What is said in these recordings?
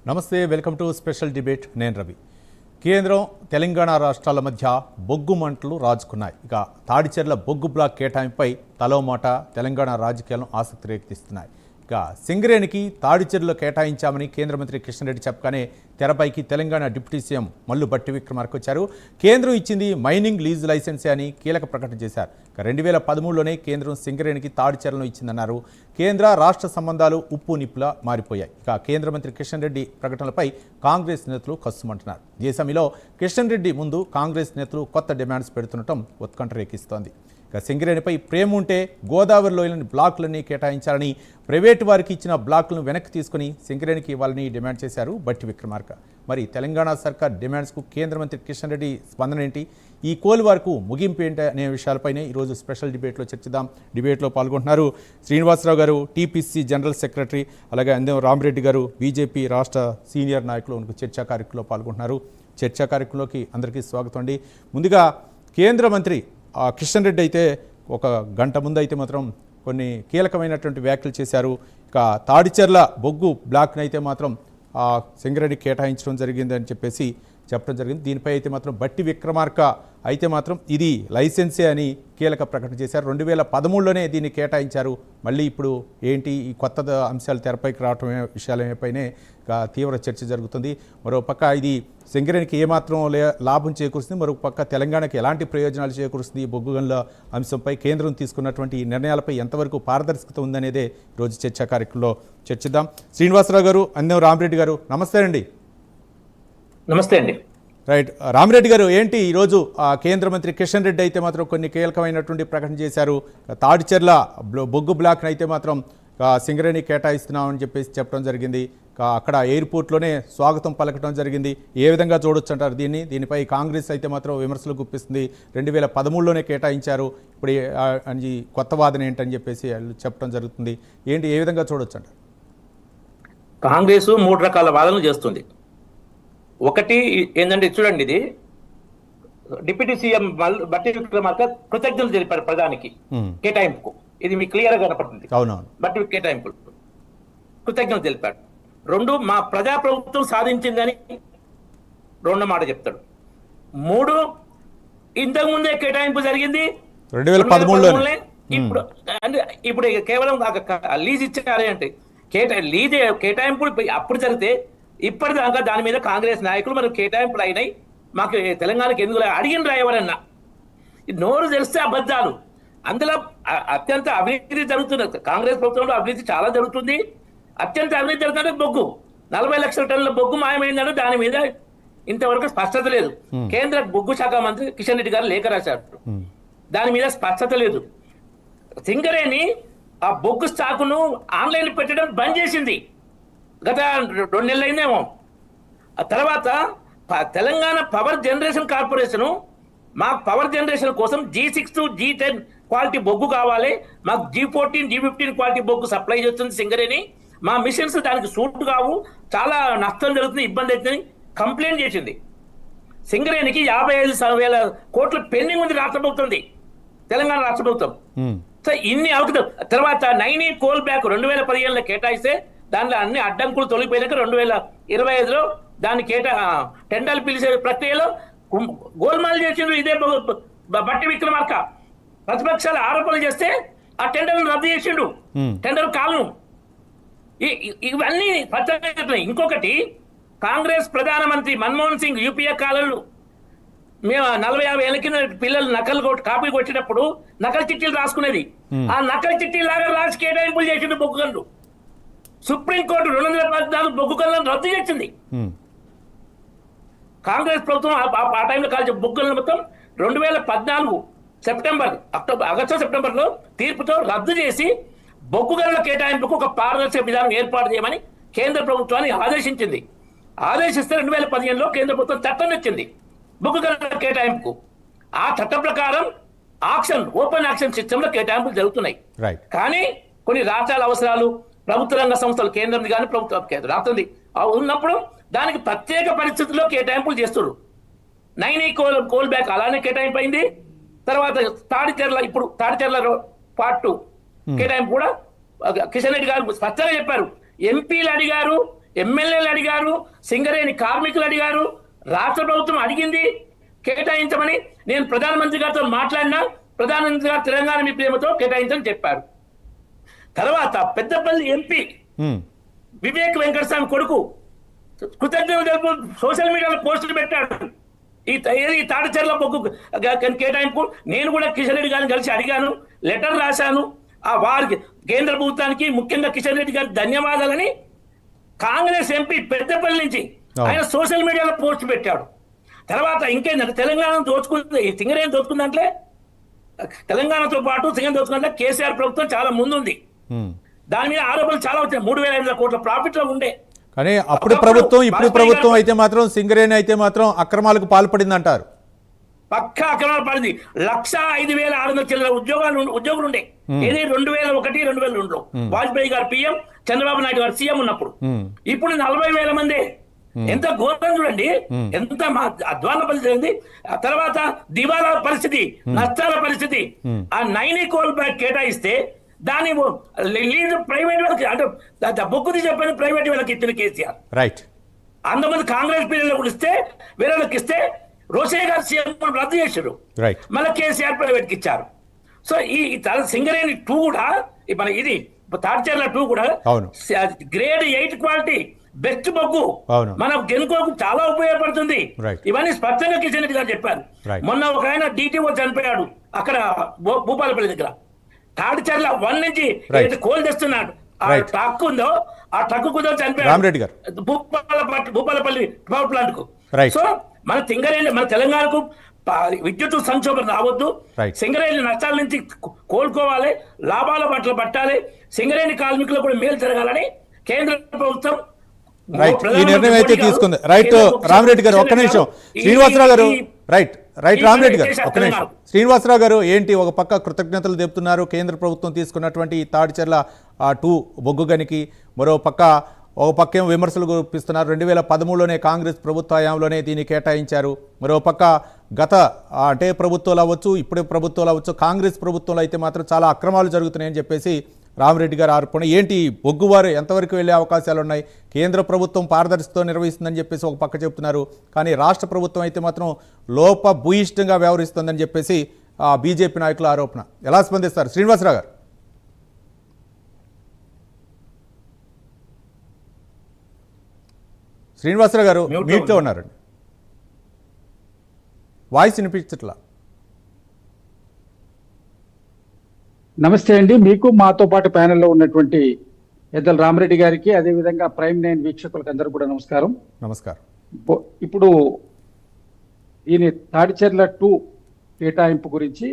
నమస్తే, welcome to special debate. నేను రవి. కేంద్రం తెలంగాణ రాష్ట్రాల మధ్య బొగ్గు మంటలు రాజుకున్నాయి. ఇక తాడిచెర్ల బొగ్గు బ్లాక్ కేటాయింపై తలో మాట తెలంగాణ రాజకీయాలను ఆసక్తి రేకెత్తిస్తున్నాయి. ఇక సింగరేణికి తాడిచెర్లో కేటాయించామని కేంద్ర మంత్రి కిషన్ రెడ్డి చెప్పగానే తెరపైకి తెలంగాణ డిప్యూటీ సీఎం మల్లు భట్టి విక్రమార్క వచ్చారు. కేంద్రం ఇచ్చింది మైనింగ్ లీజ్ లైసెన్సే అని కీలక ప్రకటన చేశారు. 2013లోనే కేంద్రం సింగరేణికి తాడిచెర్లను ఇచ్చిందన్నారు. కేంద్ర రాష్ట్ర సంబంధాలు ఉప్పు నిప్పులా మారిపోయాయి. ఇక కేంద్ర మంత్రి కిషన్ రెడ్డి ప్రకటనలపై కాంగ్రెస్ నేతలు కస్సుమంటున్నారు. దేశంలో కిషన్ రెడ్డి ముందు కాంగ్రెస్ నేతలు కొత్త డిమాండ్స్ పెడుతుండటం ఉత్కంఠ రేకిస్తోంది. ఇక సింగరేణిపై ప్రేమ ఉంటే గోదావరి లోయలోని బ్లాకులన్నీ కేటాయించాలని, ప్రైవేటు వారికి ఇచ్చిన బ్లాకులను వెనక్కి తీసుకుని సింగరేణికి ఇవ్వాలని డిమాండ్ చేశారు భట్టి విక్రమార్క. మరి తెలంగాణ సర్కార్ డిమాండ్స్కు కేంద్ర మంత్రి కిషన్ రెడ్డి స్పందన ఏంటి, ఈ కోల్ వరకు ముగింపు ఏంటి అనే విషయాలపైనే ఈరోజు స్పెషల్ డిబేట్లో చర్చిద్దాం. డిబేట్లో పాల్గొంటున్నారు శ్రీనివాసరావు గారు, టీపీసీ జనరల్ సెక్రటరీ, అలాగే అందెం రామిరెడ్డి గారు, బీజేపీ రాష్ట్ర సీనియర్ నాయకులు చర్చా కార్యక్రమంలో పాల్గొంటున్నారు. చర్చా కార్యక్రమంలోకి అందరికీ స్వాగతం అండి. ముందుగా కేంద్ర మంత్రి కిషన్ రెడ్డి అయితే ఒక గంట ముందు అయితే మాత్రం కొన్ని కీలకమైనటువంటి వ్యాఖ్యలు చేశారు. ఇక తాడిచెర్ల బొగ్గు బ్లాక్ని అయితే మాత్రం సింగరేణికి కేటాయించడం జరిగిందని చెప్పేసి చెప్పడం జరిగింది. దీనిపై అయితే మాత్రం భట్టి విక్రమార్క అయితే మాత్రం ఇది లైసెన్సే అని కీలక ప్రకటన చేశారు. 2013లోనే దీన్ని కేటాయించారు. మళ్ళీ ఇప్పుడు ఏంటి ఈ కొత్త అంశాలు తెరపైకి రావటం విషయాలపైనే తీవ్ర చర్చ జరుగుతుంది. మరోపక్క ఇది సింగరేణికి ఏమాత్రం లాభం చేకూరుస్తుంది, మరొక పక్క తెలంగాణకి ఎలాంటి ప్రయోజనాలు చేకూరుస్తుంది, ఈ బొగ్గు గనుల అంశంపై కేంద్రం తీసుకున్నటువంటి ఈ నిర్ణయాలపై ఎంతవరకు పారదర్శకత ఉందనేదే ఈరోజు చర్చా కార్యక్రమంలో చర్చిద్దాం. శ్రీనివాసరావు గారు, అందెం రామిరెడ్డి గారు, నమస్తే అండి. నమస్తే అండి. రైట్. రామిరెడ్డి గారు, ఏంటి ఈరోజు కేంద్ర మంత్రి కిషన్ రెడ్డి అయితే మాత్రం కొన్ని కీలకమైనటువంటి ప్రకటన చేశారు. తాడిచెర్ల బొగ్గు బ్లాక్ని అయితే మాత్రం సింగరేణి కేటాయిస్తున్నామని చెప్పేసి చెప్పడం జరిగింది. అక్కడ ఎయిర్పోర్ట్లోనే స్వాగతం పలకడం జరిగింది. ఏ విధంగా చూడొచ్చు అంటారు దీన్ని? దీనిపై కాంగ్రెస్ అయితే మాత్రం విమర్శలు గుప్పిస్తుంది. 2013లోనే కేటాయించారు, ఇప్పుడు కొత్త వాదన ఏంటని చెప్పేసి చెప్పడం జరుగుతుంది. ఏంటి, ఏ విధంగా చూడొచ్చు అంటారు? కాంగ్రెస్ 3 రకాల వాదనలు చేస్తుంది. ఒకటి ఏంటంటే, చూడండి, ఇది డిప్యూటీ సీఎం భట్టి విక్రమార్క కృతజ్ఞతలు తెలిపారు ప్రధానికి కేటాయింపుకు. ఇది మీకు క్లియర్ గా కనపడుతుంది. భట్టి కేటాయింపు కృతజ్ఞతలు తెలిపాడు. 2, మా ప్రజాప్రభుత్వం సాధించిందని 2 మాట చెప్తాడు. 3, ఇంతకు ముందే కేటాయింపు జరిగింది 2013లోనే. ఇప్పుడు కేవలం లీజ్ ఇచ్చారే అంటే లీజ్ కేటాయింపు అప్పుడు జరిగితే ఇప్పటిదాకా దాని మీద కాంగ్రెస్ నాయకులు మనకు కేటాయింపులు అయినాయి, మాకు తెలంగాణకి ఎందుకు అడిగిన ఎవరన్నా. నోరు తెలిస్తే అబద్ధాలు. అందులో అత్యంత అవినీతి జరుగుతున్నది. కాంగ్రెస్ ప్రభుత్వంలో అవినీతి చాలా జరుగుతుంది. అత్యంత అవినీతి జరుగుతుంటే బొగ్గు 40 లక్షల టన్నుల బొగ్గు మాయమైందంటే దాని మీద ఇంతవరకు స్పష్టత లేదు. కేంద్ర బొగ్గు శాఖ మంత్రి కిషన్ రెడ్డి గారు లేఖ రాశారు, దాని మీద స్పష్టత లేదు. సింగరేణి ఆ బొగ్గు స్టాకును ఆన్లైన్ పెట్టడం బంద్ చేసింది, గత 2 నెలలు అయిందేమో. ఆ తర్వాత తెలంగాణ పవర్ జనరేషన్ కార్పొరేషన్ మాకు పవర్ జనరేషన్ కోసం G6 G10 క్వాలిటీ బొగ్గు కావాలి, మాకు G14 G15 క్వాలిటీ బొగ్గు సప్లై చేస్తుంది సింగరేణి, మా మిషన్స్ దానికి సూట్ కావు, చాలా నష్టం జరుగుతుంది, ఇబ్బంది అవుతుంది కంప్లైంట్ చేసింది. సింగరేణికి 55,000 కోట్లు పెండింగ్ ఉంది రాష్ట్ర ప్రభుత్వం, తెలంగాణ రాష్ట్ర ప్రభుత్వం. సో ఇన్ని అవుతుంది. తర్వాత నైనీ కోల్ బ్యాక్ 2015లో కేటాయిస్తే దాంట్లో అన్ని అడ్డంకులు తొలగిపోయినాక 2025లో దాన్ని టెండర్లు పిలిచే ప్రక్రియలో గోల్మాల్ చేసిండ్రు. ఇదే భట్టి విక్రమార్క ప్రతిపక్షాలు ఆరోపణలు చేస్తే ఆ టెండర్లను రద్దు చేసిండు, టెండర్ కాలను. ఇవన్నీ పచ్చ. ఇంకొకటి, కాంగ్రెస్ ప్రధానమంత్రి మన్మోహన్ సింగ్ యూపీఏ కాలంలో మేము 40-50 ఏళ్ళ కింద పిల్లలు కాపీ కొట్టినప్పుడు నకలు చిట్టీలు రాసుకునేది. ఆ నకలు చిట్టీలు లాగా రాసి కేటాయింపులు చేసిండు బొగ్గు గనులు. సుప్రీంకోర్టు 2014 బొగ్గు గనులను రద్దు చేసింది. కాంగ్రెస్ ప్రభుత్వం ఆ టైంలో కాల్చే బొగ్గు గనులు మొత్తం 2014 ఆగస్టు సెప్టెంబర్లో తీర్పుతో రద్దు చేసి బొగ్గు గనుల కేటాయింపుకు ఒక పారదర్శక విధానం ఏర్పాటు చేయమని కేంద్ర ప్రభుత్వాన్ని ఆదేశించింది. ఆదేశిస్తే 2015లో కేంద్ర ప్రభుత్వం చట్టం తెచ్చింది బొగ్గు గనుల కేటాయింపుకు. ఆ చట్టం ప్రకారం ఓపెన్ ఆక్షన్ సిస్టంలో కేటాయింపులు జరుగుతున్నాయి. కానీ కొన్ని రాష్ట్రాల అవసరాలు, ప్రభుత్వ రంగ సంస్థలు, కేంద్రం కానీ ప్రభుత్వం రాష్ట్రం ఉన్నప్పుడు దానికి ప్రత్యేక పరిస్థితుల్లో కేటాయింపులు చేస్తున్నారు. నైనీ కోల్ బ్యాక్ అలానే కేటాయింపు అయింది. తర్వాత తాడిచెర్ల పార్ట్ 2 కేటాయింపు కూడా కిషన్ రెడ్డి గారు స్పష్టంగా చెప్పారు. ఎంపీలు అడిగారు, ఎమ్మెల్యేలు అడిగారు, సింగరేణి కార్మికులు అడిగారు, రాష్ట్ర ప్రభుత్వం అడిగింది కేటాయించమని. నేను ప్రధానమంత్రి గారితో మాట్లాడినా ప్రధానమంత్రి గారు తెలంగాణ మీ ప్రేమతో కేటాయించని చెప్పారు. తర్వాత పెద్దపల్లి ఎంపీ వివేక్ వెంకటస్వామి కొడుకు కృతజ్ఞతలు సోషల్ మీడియాలో పోస్టులు పెట్టాడు. ఈ తాడిచెర్ల బొగ్గు కేటాయింపు నేను కూడా కిషన్ రెడ్డి గారిని కలిసి అడిగాను, లెటర్ రాశాను. ఆ వారికి కేంద్ర ప్రభుత్వానికి ముఖ్యంగా కిషన్ రెడ్డి గారికి ధన్యవాదాలని కాంగ్రెస్ ఎంపీ పెద్దపల్లి నుంచి ఆయన సోషల్ మీడియాలో పోస్ట్ పెట్టాడు. తర్వాత ఇంకేంటంటే తెలంగాణ దోచుకుంది, సింగరేణి దోచుకుందంటే తెలంగాణతో పాటు సింగరేణి దోచుకుంటే కేసీఆర్ ప్రభుత్వం చాలా ముందుంది. దాని మీద ఆరోపణలు చాలా వచ్చాయి. 3,500 కోట్ల ప్రాఫిట్ లో ఉండే. కానీ అప్పుడు ప్రభుత్వం ఇప్పుడు ప్రభుత్వం అయితే మాత్రం సింగరేణి అయితే మాత్రం అక్రమాలకు పాల్పడింది అంటారు. పక్కా అక్రమాలు పడింది. 1,05,600 చిల్లర ఉద్యోగులు ఉండే. ఇది 2001, 2002లో వాజ్పేయి గారు పిఎం, చంద్రబాబు నాయుడు గారు సీఎం ఉన్నప్పుడు. ఇప్పుడు 40,000 మంది. ఎంత ఘోరం చూడండి, ఎంత అధ్వాన పరిస్థితి ఉంది. ఆ తర్వాత దివాలా పరిస్థితి, నష్టాల పరిస్థితి. ఆ 9 కోల్ బ్యాగ్ కేటాయిస్తే దాని లీజు ప్రైవేట్ వాళ్ళకి, అంటే బొగ్గుది చెప్పని ప్రైవేట్ వాళ్ళకి ఇచ్చిన కేసీఆర్. రైట్. అంతమంది కాంగ్రెస్ పీరియడ్లో కూడా ఇస్తే వేరే వాళ్ళకి ఇస్తే రోషయ్య గారు సీఎం రద్దు చేశారు, మళ్ళీ కేసీఆర్ ప్రైవేట్ కి ఇచ్చారు. సో ఈ సింగరేణి 2 కూడా మన ఇది తాడిచెర్ల 2 కూడా గ్రేడ్ 8 క్వాలిటీ బెస్ట్ బొగ్గు మన గెనుకోకు చాలా ఉపయోగపడుతుంది. ఇవన్నీ స్పష్టంగా కిషన్ రెడ్డి గారు చెప్పారు. మొన్న ఒక ఆయన డిటిఓ చనిపోయాడు అక్కడ భూపాలపల్లి దగ్గర. తాడిచెర్ల 1 నుంచి కోల్ తెస్తున్నాడు, ఆ ట్రక్ ఉందో ఆ ట్రక్ కుదో చనిపోయాడు భూపాలపల్లి పవర్ ప్లాంట్ కు. సో మన సింగరేణి, మన తెలంగాణకు విద్యుత్ సంక్షోభం రావద్దు. సింగరేణి నష్టాల నుంచి కోలుకోవాలి, లాభాల పట్ల పట్టాలి, సింగరేణి కార్మికులకు కూడా మేలు జరగాలని కేంద్ర ప్రభుత్వం ఈ నిర్ణయం అయితే తీసుకుంది. రైట్ రామిరెడ్డి గారు ఒక్క నిమిషం. శ్రీనివాసరావు గారు రైట్ రామిరెడ్డి గారు ఒక్క నిమిషం. శ్రీనివాసరావు గారు ఏంటి, ఒక పక్క కృతజ్ఞతలు చెప్తున్నారు కేంద్ర ప్రభుత్వం తీసుకున్నటువంటి తాడిచెర్ల 2 బొగ్గు గనికి, మరో పక్క ఒక పక్కేమో విమర్శలు గురిపిస్తున్నారు. 2013లోనే కాంగ్రెస్ ప్రభుత్వ హయాంలోనే దీన్ని కేటాయించారు. మరో పక్క గత అంటే ప్రభుత్వాలు అవ్వచ్చు, ఇప్పుడే ప్రభుత్వాలు అవ్వచ్చు, కాంగ్రెస్ ప్రభుత్వంలో అయితే మాత్రం చాలా అక్రమాలు జరుగుతున్నాయని చెప్పేసి రామిరెడ్డి గారు ఆరోపణ. ఏంటి బొగ్గువారు ఎంతవరకు వెళ్ళే అవకాశాలు ఉన్నాయి? కేంద్ర ప్రభుత్వం పారదర్శితో నిర్వహిస్తుందని చెప్పేసి ఒక పక్క చెప్తున్నారు, కానీ రాష్ట్ర ప్రభుత్వం అయితే మాత్రం లోపభూయిష్టంగా వ్యవహరిస్తుందని చెప్పేసి బీజేపీ నాయకుల ఆరోపణ. ఎలా స్పందిస్తారు శ్రీనివాసరావు గారు? శ్రీనివాసరావు గారు మీట్లో ఉన్నారండి, వాయిస్ వినిపించట్లా. నమస్తే అండి, మీకు మాతో పాటు ప్యానెల్లో ఉన్నటువంటి ఎద్దల రామిరెడ్డి గారికి, అదేవిధంగా ప్రైమ్ 9 వీక్షకులకు అందరూ కూడా నమస్కారం. నమస్కారం. ఇప్పుడు దీని తాడిచెర్ల 2 కేటాయింపు గురించి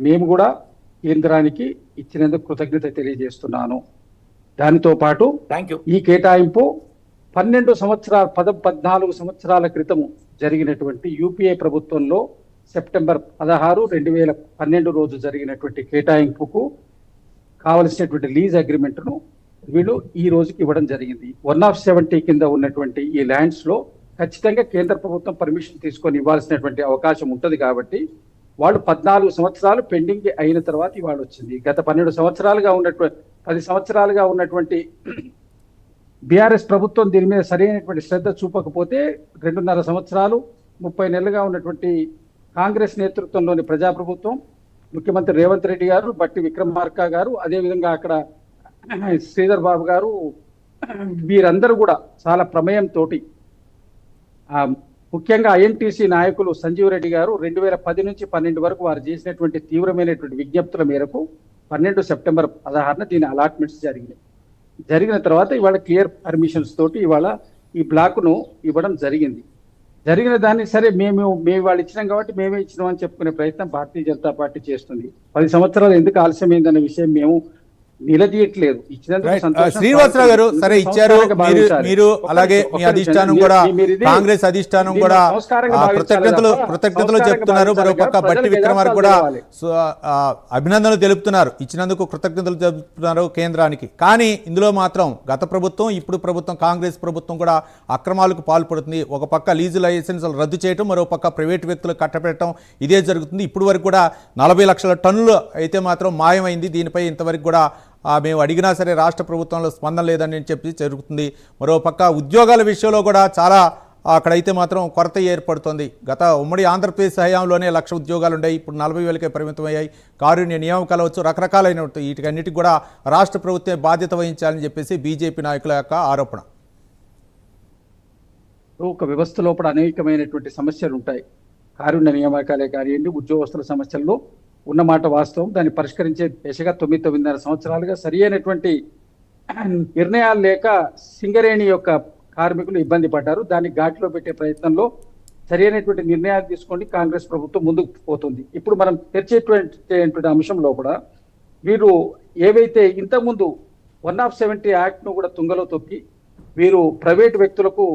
మేము కూడా కేంద్రానికి ఇచ్చినందుకు కృతజ్ఞత తెలియజేస్తున్నాను. దానితో పాటు ఈ కేటాయింపు 14 సంవత్సరాల క్రితం జరిగినటువంటి యూపీఏ ప్రభుత్వంలో సెప్టెంబర్ 16, 2012 రోజు జరిగినటువంటి కేటాయింపుకు కావలసినటువంటి లీజ్ అగ్రిమెంట్ను వీళ్ళు ఈ రోజుకి ఇవ్వడం జరిగింది. 1/70 కింద ఉన్నటువంటి ఈ ల్యాండ్స్ లో ఖచ్చితంగా కేంద్ర ప్రభుత్వం పర్మిషన్ తీసుకొని ఇవ్వాల్సినటువంటి అవకాశం ఉంటుంది. కాబట్టి వాళ్ళు 14 సంవత్సరాలు పెండింగ్ అయిన తర్వాత ఇవాళ వచ్చింది. గత 10 సంవత్సరాలుగా ఉన్నటువంటి బీఆర్ఎస్ ప్రభుత్వం దీని మీద సరైనటువంటి శ్రద్ధ చూపకపోతే 2.5 సంవత్సరాలు 30 నెలలుగా ఉన్నటువంటి కాంగ్రెస్ నేతృత్వంలోని ప్రజాప్రభుత్వం, ముఖ్యమంత్రి రేవంత్ రెడ్డి గారు, బట్టి విక్రమార్క గారు, అదేవిధంగా అక్కడ శ్రీధర్ బాబు గారు, వీరందరూ కూడా చాలా ప్రమేయంతో, ముఖ్యంగా ఐఎన్టీసీ నాయకులు సంజీవ్ రెడ్డి గారు 2010 నుంచి 12 వరకు వారు చేసినటువంటి తీవ్రమైనటువంటి విజ్ఞప్తుల మేరకు 12 సెప్టెంబర్ 16 దీని అలాట్మెంట్స్ జరిగినాయి. జరిగిన తర్వాత ఇవాళ క్లియర్ పర్మిషన్స్ తోటి ఇవాళ ఈ బ్లాక్ను ఇవ్వడం జరిగింది. జరిగిన దాన్ని సరే మేము వాళ్ళు ఇచ్చినాం కాబట్టి మేమే ఇచ్చినాం అని చెప్పుకునే ప్రయత్నం భారతీయ జనతా పార్టీ చేస్తుంది. 10 సంవత్సరాలు ఎందుకు ఆలస్యమైందన్న విషయం మేము నిలదీయట్లేదు. శ్రీనివాసరావు గారు సరే ఇచ్చారు, మీరు అలాగే మీ అధిష్టానం కూడా, కాంగ్రెస్ అధిష్టానం కూడా కృతజ్ఞతలు చెప్తున్నారు. మరోపక్క బట్టి విక్రమార్క కూడా అభినందనలు తెలుపుతున్నారు, ఇచ్చినందుకు కృతజ్ఞతలు తెలుపుతున్నారు కేంద్రానికి. కానీ ఇందులో మాత్రం గత ప్రభుత్వం, ఇప్పుడు ప్రభుత్వం, కాంగ్రెస్ ప్రభుత్వం కూడా అక్రమాలకు పాల్పడుతుంది. ఒక పక్క లీజు లైసెన్సులు రద్దు చేయడం, మరో పక్క ప్రైవేటు వ్యక్తులకు కట్టబెట్టడం, ఇదే జరుగుతుంది. ఇప్పుడు వరకు కూడా 40 లక్షల టన్నులు అయితే మాత్రం మాయమైంది. దీనిపై ఇంతవరకు కూడా మేము అడిగినా సరే రాష్ట్ర ప్రభుత్వంలో స్పందన లేదని చెప్పి జరుగుతుంది. మరోపక్క ఉద్యోగాల విషయంలో కూడా చాలా అక్కడైతే మాత్రం కొరత ఏర్పడుతోంది. గత ఉమ్మడి ఆంధ్రప్రదేశ్ హయాంలోనే 1,00,000 ఉద్యోగాలు ఉన్నాయి, ఇప్పుడు 40,000కే పరిమితమయ్యాయి. కారుణ్య నియామకాలు వచ్చు, రకరకాలైన వీటికన్నిటికి కూడా రాష్ట్ర ప్రభుత్వమే బాధ్యత వహించాలని చెప్పేసి బీజేపీ నాయకుల యొక్క ఆరోపణ. ఒక వ్యవస్థ లోపల అనేకమైనటువంటి సమస్యలు ఉంటాయి. కారుణ్య నియామకాలే కానివ్వండి, ఉద్యోగస్తుల సమస్యల్లో ఉన్నమాట వాస్తవం. దాన్ని పరిష్కరించే దిశగా 9-9.5 సంవత్సరాలుగా సరి అయినటువంటి నిర్ణయాలు లేక సింగరేణి యొక్క కార్మికులు ఇబ్బంది పడ్డారు. దాన్ని ఘాటిలో పెట్టే ప్రయత్నంలో సరైనటువంటి నిర్ణయాలు తీసుకొని కాంగ్రెస్ ప్రభుత్వం ముందుకు పోతుంది. ఇప్పుడు మనం చర్చేటువంటి అంశంలో కూడా వీరు ఏవైతే ఇంతకుముందు 170 యాక్ట్ను కూడా తుంగలో తొక్కి వీరు ప్రైవేటు వ్యక్తులకు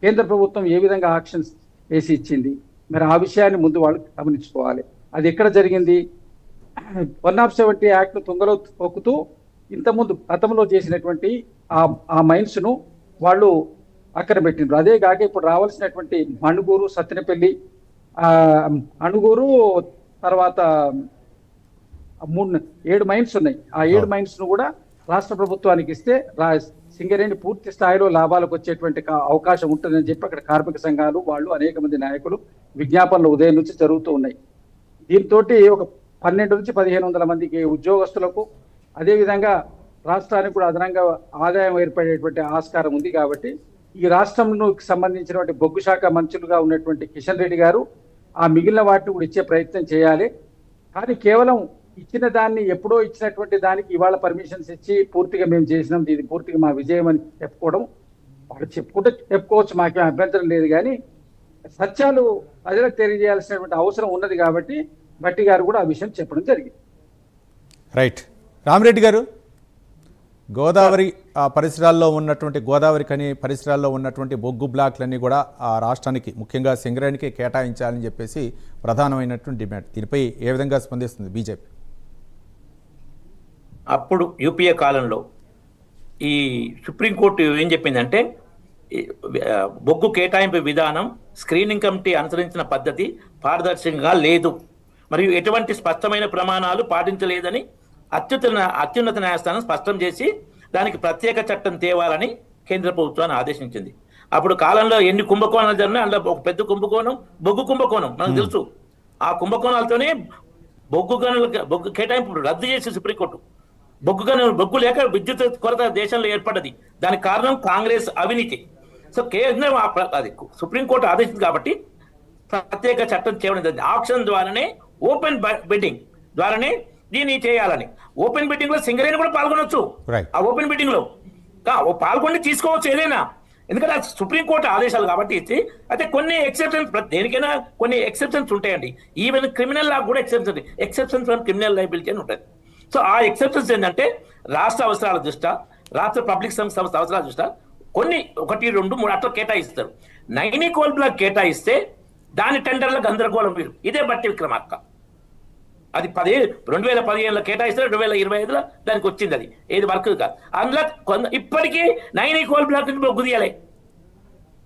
కేంద్ర ప్రభుత్వం ఏ విధంగా ఆక్షన్స్ వేసి ఇచ్చింది, మరి ఆ విషయాన్ని ముందు వాళ్ళు గమనించుకోవాలి. అది ఎక్కడ జరిగింది? 170 యాక్ట్ను తుంగలో తొక్కుతూ ఇంతకుముందు గతంలో చేసినటువంటి ఆ మైన్స్ను వాళ్ళు అక్కడ పెట్టిండ్రు. అదే కాక ఇప్పుడు రావాల్సినటువంటి మణుగూరు, సత్తెనపల్లి, అణుగూరు, తర్వాత 7 మైన్స్ ఉన్నాయి. ఆ 7 మైన్స్ ను కూడా రాష్ట్ర ప్రభుత్వానికి ఇస్తే సింగరేణి పూర్తి స్థాయిలో లాభాలకు వచ్చేటువంటి అవకాశం ఉంటుందని చెప్పి అక్కడ కార్మిక సంఘాలు వాళ్ళు అనేక మంది నాయకులు విజ్ఞాపనలు ఉదయం నుంచి జరుగుతూ ఉన్నాయి. దీంతో ఒక 12 నుంచి 1,500 మందికి ఉద్యోగస్తులకు, అదేవిధంగా రాష్ట్రానికి కూడా అదనంగా ఆదాయం ఏర్పడేటువంటి ఆస్కారం ఉంది. కాబట్టి ఈ రాష్ట్రంకు సంబంధించినటువంటి బొగ్గు శాఖ మంత్రులుగా ఉన్నటువంటి కిషన్ రెడ్డి గారు ఆ మిగిలిన వాటిని కూడా ఇచ్చే ప్రయత్నం చేయాలి. కానీ కేవలం ఇచ్చిన దాన్ని ఎప్పుడో ఇచ్చినటువంటి దానికి ఇవాళ పర్మిషన్స్ ఇచ్చి పూర్తిగా మేము చేసినాం, ఇది పూర్తిగా మా విజయం అని చెప్పుకోవడం, వాళ్ళు చెప్పుకోవచ్చు, మాకేం అభ్యంతరం లేదు. కానీ సత్యాలు ప్రజలకు తెలియజేయాల్సినటువంటి అవసరం ఉన్నది కాబట్టి భట్టి గారు కూడా ఆ విషయం చెప్పడం జరిగింది. రైట్. రామిరెడ్డి గారు, గోదావరి పరిసరాల్లో ఉన్నటువంటి గోదావరి కని పరిసరాల్లో ఉన్నటువంటి బొగ్గు బ్లాక్లన్నీ కూడా ఆ రాష్ట్రానికి ముఖ్యంగా సింగరేణికి కేటాయించాలని చెప్పేసి ప్రధానమైనటువంటి డిమాండ్. దీనిపై ఏ విధంగా స్పందిస్తుంది బీజేపీ? అప్పుడు యూపీఏ కాలంలో ఈ సుప్రీంకోర్టు ఏం చెప్పిందంటే బొగ్గు కేటాయింపు విధానం స్క్రీనింగ్ కమిటీ అనుసరించిన పద్ధతి పారదర్శకంగా లేదు మరియు ఎటువంటి స్పష్టమైన ప్రమాణాలు పాటించలేదని అత్యున్నత న్యాయస్థానం స్పష్టం చేసి దానికి ప్రత్యేక చట్టం తేవాలని కేంద్ర ప్రభుత్వాన్ని ఆదేశించింది. అప్పుడు కాలంలో ఎన్ని కుంభకోణాలు జరిగినా అందులో ఒక పెద్ద కుంభకోణం బొగ్గు కుంభకోణం మనకు తెలుసు. ఆ కుంభకోణాలతోనే బొగ్గు కేటాయింపు రద్దు చేసి సుప్రీంకోర్టు బొగ్గు లేక విద్యుత్ కొరత దేశంలో ఏర్పడ్డది. దానికి కారణం కాంగ్రెస్ అవినీతి. సో కేంద్రం అది సుప్రీంకోర్టు ఆదేశించింది కాబట్టి ప్రత్యేక చట్టం చేయడం జరిగింది. ఆప్షన్ ద్వారానే ఓపెన్ బిడ్డింగ్ ద్వారానే దీన్ని చేయాలని. ఓపెన్ బిడ్డింగ్ లో సింగరేణి కూడా పాల్గొనొచ్చు. ఆ ఓపెన్ బిడ్డింగ్ లో పాల్గొని తీసుకోవచ్చు ఏదైనా, ఎందుకంటే సుప్రీంకోర్టు ఆదేశాలు కాబట్టి ఇచ్చి. అయితే కొన్ని ఎక్సెప్షన్స్, దేనికైనా కొన్ని ఎక్సెప్షన్స్ ఉంటాయండి. ఈవెన్ క్రిమినల్ లా కూడా ఎక్సెప్షన్స్ ఫ్రమ్ క్రిమినల్ లయబిలిటీ అని ఉంటుంది. సో ఆ ఎక్సెప్షన్స్ ఏంటంటే రాష్ట్ర అవసరాల దృష్ట్యా, రాష్ట్ర పబ్లిక్ సంస్థ అవసరాల దృష్ట్యా కొన్ని 1, 2, 3 అట్లా కేటాయిస్తారు. నైని కోల్ బ్లాక్ కేటాయిస్తే దాని టెండర్ల గందరగోళం వీరు. ఇదే బట్టి విక్రమార్క. అది 2015లో కేటాయిస్తే 2025లో దానికి వచ్చింది. అది ఏది వర్క్ కాదు. అందులో ఇప్పటికీ నైని కోల్ బ్లాక్ నుంచి బొగ్గు తీయాలి.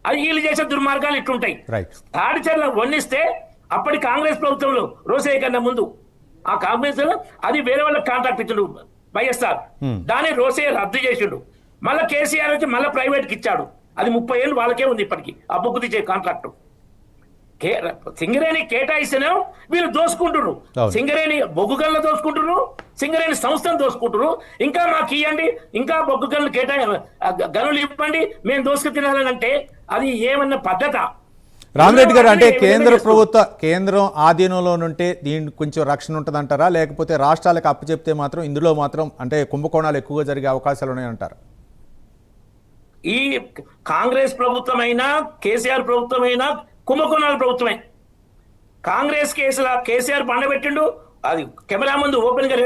అది వీళ్ళు చేసే దుర్మార్గాలు ఇట్లుంటాయి. తాడిచెర్ల వండిస్తే అప్పటి కాంగ్రెస్ ప్రభుత్వంలో రోసయ్య కన్నా ముందు ఆ కాంగ్రెస్ అది వేరే వాళ్ళకి కాంట్రాక్ట్ ఇచ్చిండు వైఎస్ఆర్. దాన్ని రోసయ్య రద్దు చేసిండు. మళ్ళీ కేసీఆర్ వచ్చి మళ్ళీ ప్రైవేట్కి ఇచ్చాడు. అది 30 ఏళ్ళు వాళ్ళకే ఉంది ఇప్పటికీ ఆ బొగ్గు తీసే కాంట్రాక్టు. సింగరేణి కేటాయిస్తేనే వీళ్ళు దోసుకుంటున్నారు. సింగరేణి బొగ్గు గనులు దోసుకుంటున్నారు, సింగరేణి సంస్థను దోసుకుంటున్నారు. ఇంకా మాకు ఇవ్వండి, ఇంకా బొగ్గు గనులు గనులు ఇవ్వండి, మేము దోసుకు తినాలని అంటే అది ఏమన్నా పద్ధత? రామిరెడ్డి గారు, అంటే కేంద్రం ఆధీనంలో ఉంటే దీనికి కొంచెం రక్షణ ఉంటుందంటారా, లేకపోతే రాష్ట్రాలకు అప్పచెప్తే మాత్రం ఇందులో మాత్రం అంటే కుంభకోణాలు ఎక్కువగా జరిగే అవకాశాలు ఉన్నాయంటారా? ఈ కాంగ్రెస్ ప్రభుత్వమైనా కేసీఆర్ ప్రభుత్వమైనా కుంభకోణాల ప్రభుత్వమే. కాంగ్రెస్ కేసుల కేసీఆర్ పండబెట్టిండు. అది కెమెరా ముందు ఓపెన్ గా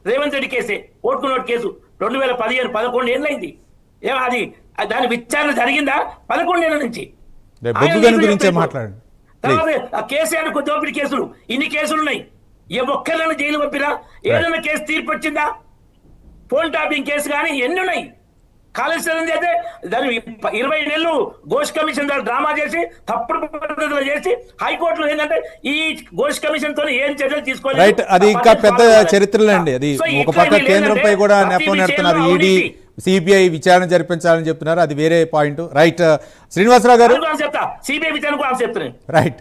రేవంత్ రెడ్డి కేసే, ఓటుకున్నోటు కేసు 2015 11 ఏళ్ళైంది. అది దాని విచారణ జరిగిందా? 11 ఏళ్ళ నుంచి. కేసీఆర్ దోపిడీ కేసులు ఇన్ని కేసులు ఉన్నాయి. ఏ ఒక్కరిని జైలు పంపిరా? ఏదైనా కేసు తీర్పు వచ్చిందా? ఫోన్ టాపింగ్ కేసు కానీ ఎన్ని ఉన్నాయి? కాళేశ్వరం చేస్తే దాన్ని 20 నెలలు ఘోష్ కమిషన్ ద్వారా డ్రామా చేసి తప్పుడు పద్ధతిలో చేసి హైకోర్టులో ఏంటంటే ఈ ఘోష్ కమిషన్ తో ఏం చర్యలు తీసుకోవాలి. రైట్, అది ఇంకా పెద్ద చరిత్రలే అండి. అది ఒక పక్క కేంద్రంపై కూడా నెపం నెడుతున్నారు, ఈడీ సిబిఐ విచారణ జరిపించాలని చెప్తున్నారు, అది వేరే పాయింట్. రైట్ శ్రీనివాసరావు గారు, చెప్తా సిబిఐ విచారణ కూడా చెప్తున్నాను. రైట్,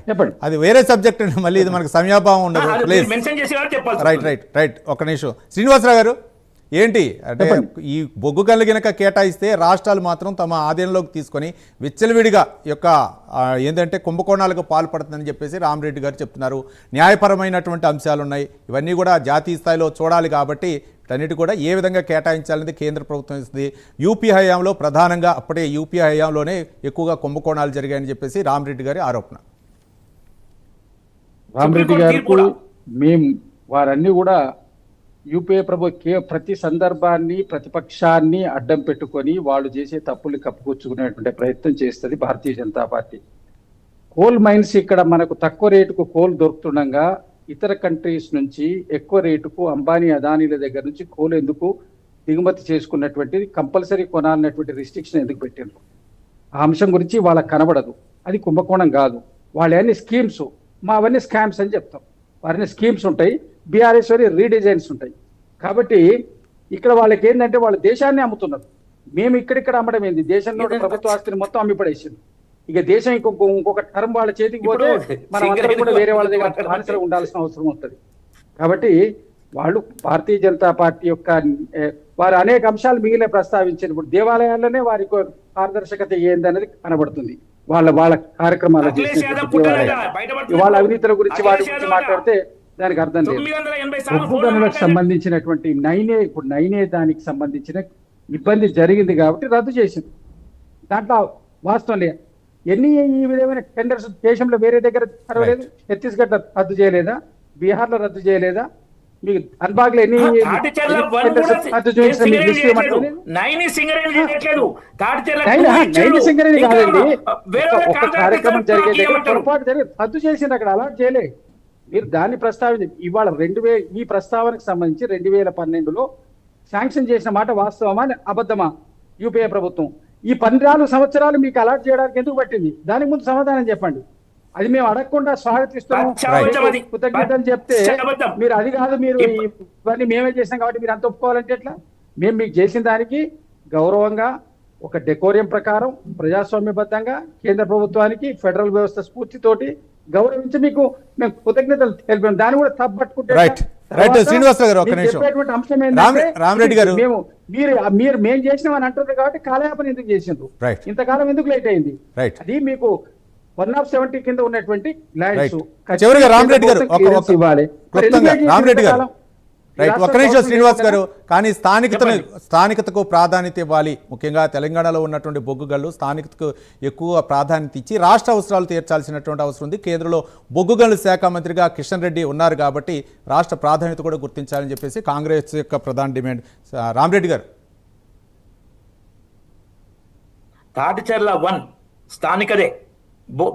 అది వేరే సబ్జెక్ట్ అండి, మళ్ళీ ఇది మనకు సమయాభావం ఉండదు. మెన్షన్ చేసి చెప్పాలి. రైట్ రైట్ రైట్, ఒక్క నిమిషం శ్రీనివాసరావు గారు, ఏంటి అంటే ఈ బొగ్గు గనులు గనక కేటాయిస్తే రాష్ట్రాలు మాత్రం తమ ఆధీనంలోకి తీసుకొని విచ్చలవిడిగా యొక్క ఏంటంటే కుంభకోణాలకు పాల్పడుతుందని చెప్పేసి రామరెడ్డి గారు చెప్తున్నారు. న్యాయపరమైనటువంటి అంశాలు ఉన్నాయి, ఇవన్నీ కూడా జాతీయ స్థాయిలో చూడాలి. కాబట్టి వీటన్నిటి కూడా ఏ విధంగా కేటాయించాలనేది కేంద్ర ప్రభుత్వం ఇస్తుంది. యూపీ హయాంలో ప్రధానంగా అప్పుడే యూపీ హయాంలోనే ఎక్కువగా కుంభకోణాలు జరిగాయని చెప్పేసి రామరెడ్డి గారి ఆరోపణ. రామరెడ్డి గారికి మేము వారన్నీ కూడా యూపీఏ ప్రతి సందర్భాన్ని ప్రతిపక్షాన్ని అడ్డం పెట్టుకొని వాళ్ళు చేసే తప్పుల్ని కప్పుకొచ్చుకునేటువంటి ప్రయత్నం చేస్తుంది Bharatiya Janata party. Coal mines ఇక్కడ మనకు తక్కువ రేటుకు కోల్ దొరుకుతుండగా ఇతర కంట్రీస్ నుంచి ఎక్కువ రేటుకు అంబానీ అదానీల దగ్గర నుంచి కోల్ ఎందుకు దిగుమతి చేసుకున్నటువంటిది కంపల్సరీ కొనాలన్నటువంటి రిస్ట్రిక్షన్ ఎందుకు పెట్టారు? ఆ అంశం గురించి వాళ్ళకి కనబడదు. అది కుంభకోణం కాదు. వాళ్ళన్నీ స్కీమ్స్, మా అవన్నీ స్కామ్స్ అని చెప్తాం. వారిని స్కీమ్స్ ఉంటాయి, బీఆర్ఎస్ వారి రీడిజైన్స్ ఉంటాయి. కాబట్టి ఇక్కడ వాళ్ళకి ఏంటంటే వాళ్ళు దేశాన్ని అమ్ముతున్నారు. మేము ఇక్కడిక్కడ అమ్మడం ఏంది? దేశంలో ప్రభుత్వ ఆస్తిని మొత్తం అమ్మిపడేసింది. ఇక దేశం ఇంకొక టర్మ్ వాళ్ళ చేతికి పోతే మనం అందరం కూడా వేరే వాళ్ళ దగ్గర బానిసలు ఉండాల్సిన అవసరం వస్తుంది. కాబట్టి వాళ్ళు భారతీయ జనతా పార్టీ యొక్క వారు అనేక అంశాలు మిగిలిన ప్రస్తావించినప్పుడు దేవాలయాల్లోనే వారి పారదర్శకత ఏందనేది కనబడుతుంది. వాళ్ళ కార్యక్రమాలు వాళ్ళ అవినీతుల గురించి వాటి గురించి మాట్లాడితే దానికి అర్థం లేదు. బొగ్గు గనులకు సంబంధించినటువంటి నైనే దానికి సంబంధించిన ఇబ్బంది జరిగింది కాబట్టి రద్దు చేసింది. దాంట్లో వాస్తవం లేదు. ఎన్ని ఈ విధమైన టెండర్స్ దేశంలో వేరే దగ్గర జరగలేదు. ఛత్తీస్గఢ్ రద్దు చేయలేదా? బీహార్ లో రద్దు చేయలేదా? మీకు అన్బాగ్ లో ఎన్ని ఒక కార్యక్రమం జరిగే పొరపాటు జరిగింది, రద్దు చేసింది, అక్కడ అలాట్ చేయలేదు. మీరు దాన్ని ప్రస్తావించి ఇవాళ ఈ ప్రస్తావనకు సంబంధించి 2012లో శాంక్షన్ చేసిన మాట వాస్తవమా అబద్ధమా? యూపీఏ ప్రభుత్వం ఈ 14 సంవత్సరాలు మీకు అలాట్ చేయడానికి ఎందుకు పట్టింది? దానికి ముందు సమాధానం చెప్పండి. అది మేము అడగకుండా స్వాగతిస్తున్నాం, కృతజ్ఞతలు చెప్తే మీరు అది కాదు, మీరు ఇవన్నీ మేమే చేసాం కాబట్టి మీరు అంత ఒప్పుకోవాలంటే ఎట్లా? మేము మీకు చేసిన దానికి గౌరవంగా ఒక డెకోరియం ప్రకారం ప్రజాస్వామ్యబద్ధంగా కేంద్ర ప్రభుత్వానికి ఫెడరల్ వ్యవస్థ స్ఫూర్తితోటి గౌరవించి మీకు మేము కృతజ్ఞతలు తెలిపాం. దాన్ని కూడా తప్పట్టుకుంటే రామరెడ్డి గారు మేము చేసినామని అంటున్నారు కాబట్టి కాలయాపన ఎందుకు చేసిండ్రు? ఇంతకాలం ఎందుకు లేట్ అయింది? అది మీకు 170 కింద ఉన్నటువంటి ల్యాండ్స్ చివరిగా రామరెడ్డి గారు రామరెడ్డి గారు రైట్, ఒక్క నిమిషం శ్రీనివాస్ గారు. కానీ స్థానికతకు ప్రాధాన్యత ఇవ్వాలి. ముఖ్యంగా తెలంగాణలో ఉన్నటువంటి బొగ్గు గనులు స్థానికతకు ఎక్కువ ప్రాధాన్యత ఇచ్చి రాష్ట్ర అవసరాలు తీర్చాల్సినటువంటి అవసరం ఉంది. కేంద్రంలో బొగ్గు గనుల శాఖ మంత్రిగా కిషన్ రెడ్డి ఉన్నారు కాబట్టి రాష్ట్ర ప్రాధాన్యత కూడా గుర్తించాలని చెప్పేసి కాంగ్రెస్ యొక్క ప్రధాన డిమాండ్. రామరెడ్డి గారు, తాటిచెర్ల 1 స్థానికదే,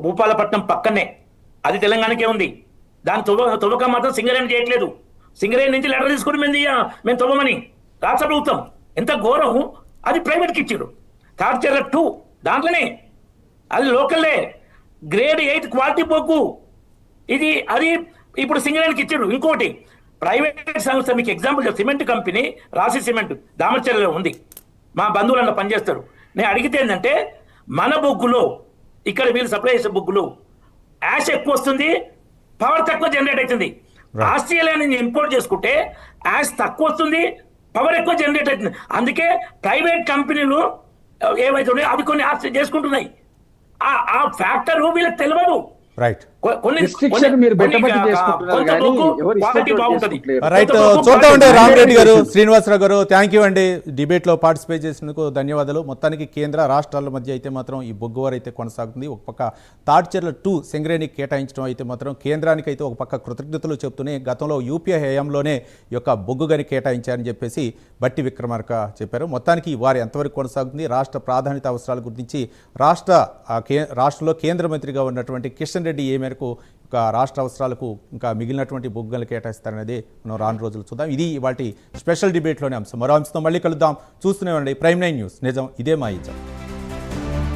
భూపాలపట్నం పక్కనే, అది తెలంగాణకే ఉంది. దాని తవ్వకం మాత్రం సింగరేణి చేయట్లేదు. సింగరేణి నుంచి లెటర్ తీసుకుని మేము తవ్వమని రాష్ట్ర ప్రభుత్వం, ఎంత ఘోరం! అది ప్రైవేట్కి ఇచ్చారు. తాటిచెర్ల 2 దాంట్లోనే, అది లోకల్లే, గ్రేడ్ 8 క్వాలిటీ బొగ్గు. అది ఇప్పుడు సింగరేణికి ఇచ్చారు. ఇంకోటి ప్రైవేట్ సంస్థ, మీకు ఎగ్జాంపుల్ సిమెంట్ కంపెనీ రాశి సిమెంట్ దామరచెర్లలో ఉంది. మా బంధువులలో పనిచేస్తారు. నేను అడిగితే ఏంటంటే మన బొగ్గులో ఇక్కడ వీళ్ళు సప్లై చేసే బొగ్గులో యాష్ ఎక్కువ వస్తుంది, పవర్ తక్కువ జనరేట్ అవుతుంది. ఆస్ట్రేలియా నుంచి ఇంపోర్ట్ చేసుకుంటే యాష్ తక్కువ వస్తుంది, పవర్ ఎక్కువ జనరేట్ అవుతుంది. అందుకే ప్రైవేట్ కంపెనీలు ఏవైతే ఉన్నాయో అవి కొన్ని ఆస్ట్రేలియా చేసుకుంటున్నాయి. ఆ ఫ్యాక్టర్ వీళ్ళకి తెలియదు. రైట్, చూద్దాం అండి. రామరెడ్డి గారు, శ్రీనివాసరావు గారు, థ్యాంక్ యూ అండి. డిబేట్లో పార్టిసిపేట్ చేసినందుకు ధన్యవాదాలు. మొత్తానికి కేంద్ర రాష్ట్రాల మధ్య అయితే మాత్రం ఈ బొగ్గువారు అయితే కొనసాగుతుంది. ఒక పక్క తాటిచెర్ల 2 సింగరేణికి కేటాయించడం అయితే మాత్రం కేంద్రానికి అయితే ఒక పక్క కృతజ్ఞతలు చెప్తూనే గతంలో యూపీఏ హయాంలోనే ఈ యొక్క బొగ్గు గని కేటాయించారని చెప్పేసి బట్టి విక్రమార్క చెప్పారు. మొత్తానికి వారు ఎంతవరకు కొనసాగుతుంది, రాష్ట్ర ప్రాధాన్యత అవసరాల గురించి రాష్ట్రంలో కేంద్ర మంత్రిగా ఉన్నటువంటి కిషన్ రెడ్డి ఏ మేరకు మేరకు ఒక రాష్ట్ర అవసరాలకు ఇంకా మిగిలినటువంటి బొగ్గులు కేటాయిస్తారనేది మనం రాను రోజులు చూద్దాం. ఇది వాటి స్పెషల్ డిబేట్లోనే అంశం. మరో అంశంతో మళ్ళీ కలుద్దాం. చూస్తూనే ఉండండి ప్రైమ్ 9 న్యూస్. నిజం ఇదే మా ఇజం.